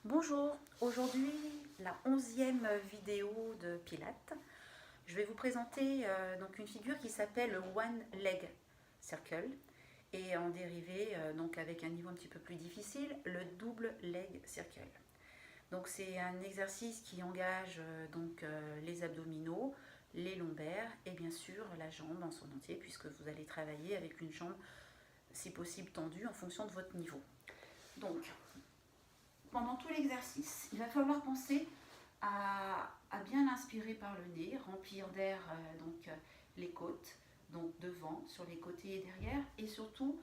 Bonjour, aujourd'hui la 11e vidéo de Pilates. Je vais vous présenter donc une figure qui s'appelle le One Leg Circle et en dérivé, donc avec un niveau un petit peu plus difficile, le Double Leg Circle. Donc c'est un exercice qui engage les abdominaux, les lombaires et bien sûr la jambe en son entier puisque vous allez travailler avec une jambe si possible tendue en fonction de votre niveau. Donc pendant tout l'exercice, il va falloir penser à bien inspirer par le nez, remplir d'air les côtes, donc devant, sur les côtés et derrière, et surtout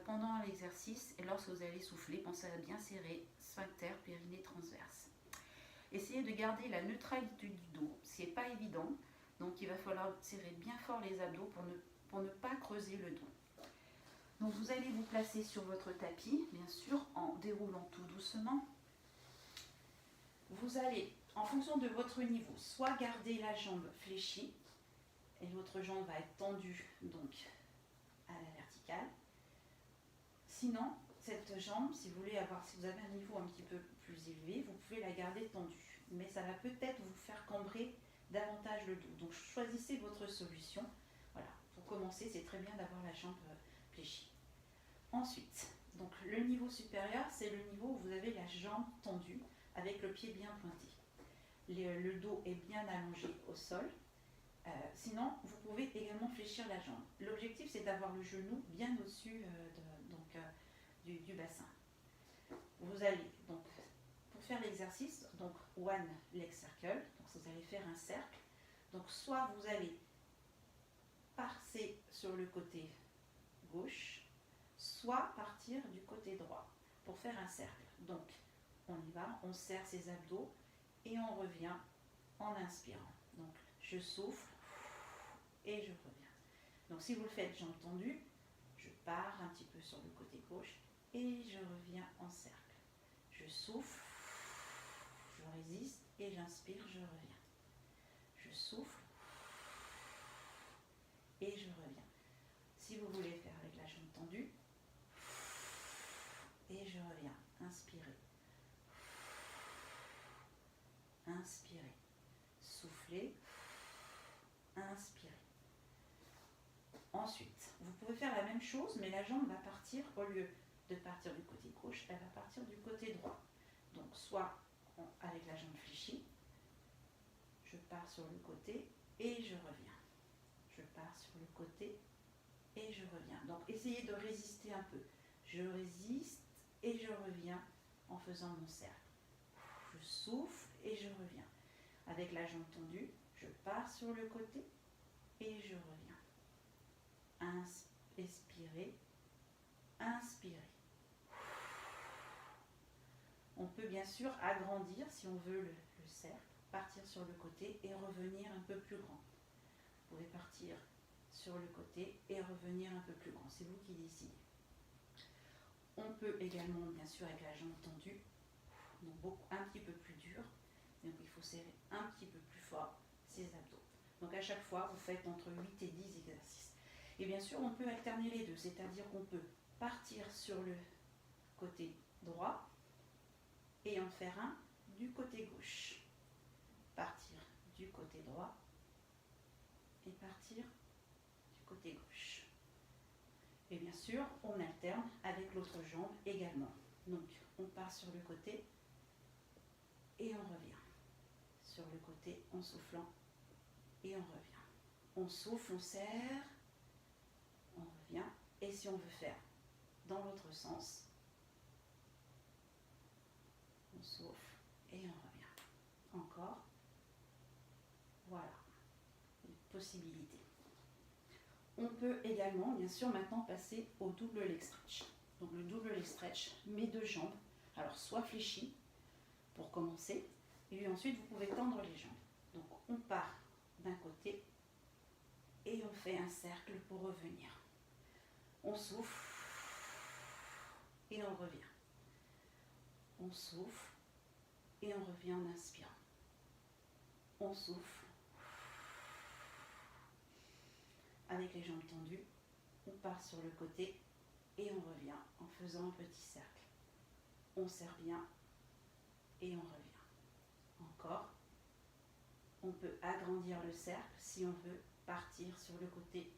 pendant l'exercice, et lorsque vous allez souffler, pensez à bien serrer sphincter, périnée transverse. Essayez de garder la neutralité du dos, ce n'est pas évident, donc il va falloir serrer bien fort les abdos pour ne pas creuser le dos. Donc vous allez vous placer sur votre tapis, bien sûr, en déroulant tout doucement. Vous allez, en fonction de votre niveau, soit garder la jambe fléchie, et votre jambe va être tendue donc à la verticale. Sinon, cette jambe, si vous avez un niveau un petit peu plus élevé, vous pouvez la garder tendue. Mais ça va peut-être vous faire cambrer davantage le dos. Donc choisissez votre solution. Voilà, pour commencer, c'est très bien d'avoir la jambe fléchie. Ensuite, donc le niveau supérieur, c'est le niveau où vous avez la jambe tendue avec le pied bien pointé. Le dos est bien allongé au sol. Sinon, vous pouvez également fléchir la jambe. L'objectif, c'est d'avoir le genou bien au-dessus du bassin. Vous allez, donc, pour faire l'exercice, donc One Leg Circle, donc vous allez faire un cercle. Donc, soit vous allez passer sur le côté gauche, soit partir du côté droit pour faire un cercle. Donc, on y va, on serre ses abdos et on revient en inspirant. Donc, je souffle et je reviens. Donc, si vous le faites jambes tendues, je pars un petit peu sur le côté gauche et je reviens en cercle. Je souffle, je résiste et j'inspire, je reviens. Je souffle et je reviens. Si vous voulez faire avec la jambe tendue, et je reviens. Inspirez. Inspirez. Soufflez. Inspirez. Ensuite, vous pouvez faire la même chose, mais la jambe va partir, au lieu de partir du côté gauche, elle va partir du côté droit. Donc, soit avec la jambe fléchie, je pars sur le côté et je reviens. Je pars sur le côté et je reviens. Donc, essayez de résister un peu. Je résiste et je reviens en faisant mon cercle. Je souffle et je reviens. Avec la jambe tendue, je pars sur le côté et je reviens. Expirez, inspirez. On peut bien sûr agrandir si on veut le cercle, partir sur le côté et revenir un peu plus grand. Vous pouvez partir sur le côté et revenir un peu plus grand, c'est vous qui décidez. On peut également, bien sûr, avec la jambe tendue, donc un petit peu plus dur, donc il faut serrer un petit peu plus fort ses abdos. Donc à chaque fois, vous faites entre 8 et 10 exercices. Et bien sûr, on peut alterner les deux, c'est-à-dire qu'on peut partir sur le côté droit et en faire un du côté gauche. Partir du côté droit et partir du côté gauche. Et bien sûr, on alterne avec l'autre jambe également. Donc, on part sur le côté et on revient. Sur le côté en soufflant et on revient. On souffle, on serre, on revient. Et si on veut faire dans l'autre sens, on souffle et on revient. Encore. Voilà. Une possibilité. On peut également, bien sûr, maintenant passer au double leg stretch. Donc le double leg stretch, mes deux jambes, alors soit fléchies pour commencer, et ensuite vous pouvez tendre les jambes. Donc on part d'un côté et on fait un cercle pour revenir. On souffle et on revient. On souffle et on revient en inspirant. On souffle. Avec les jambes tendues, on part sur le côté et on revient en faisant un petit cercle. On serre bien peut agrandir le cercle si on veut partir sur le côté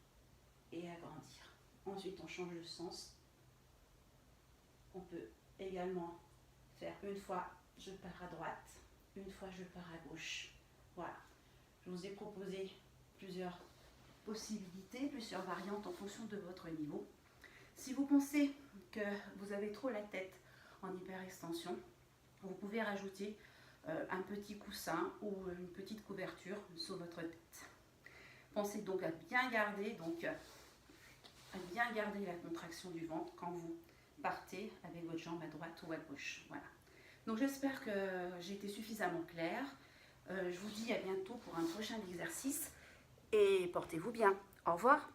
et agrandir. Ensuite, on change de sens. On peut également faire une fois je pars à droite, une fois je pars à gauche. Voilà. Je vous ai proposé plusieurs possibilités, plusieurs variantes en fonction de votre niveau. Si vous pensez que vous avez trop la tête en hyperextension, vous pouvez rajouter un petit coussin ou une petite couverture sur votre tête. Pensez donc à bien garder, la contraction du ventre quand vous partez avec votre jambe à droite ou à gauche. Voilà. Donc j'espère que j'ai été suffisamment claire. Je vous dis à bientôt pour un prochain exercice et portez-vous bien. Au revoir.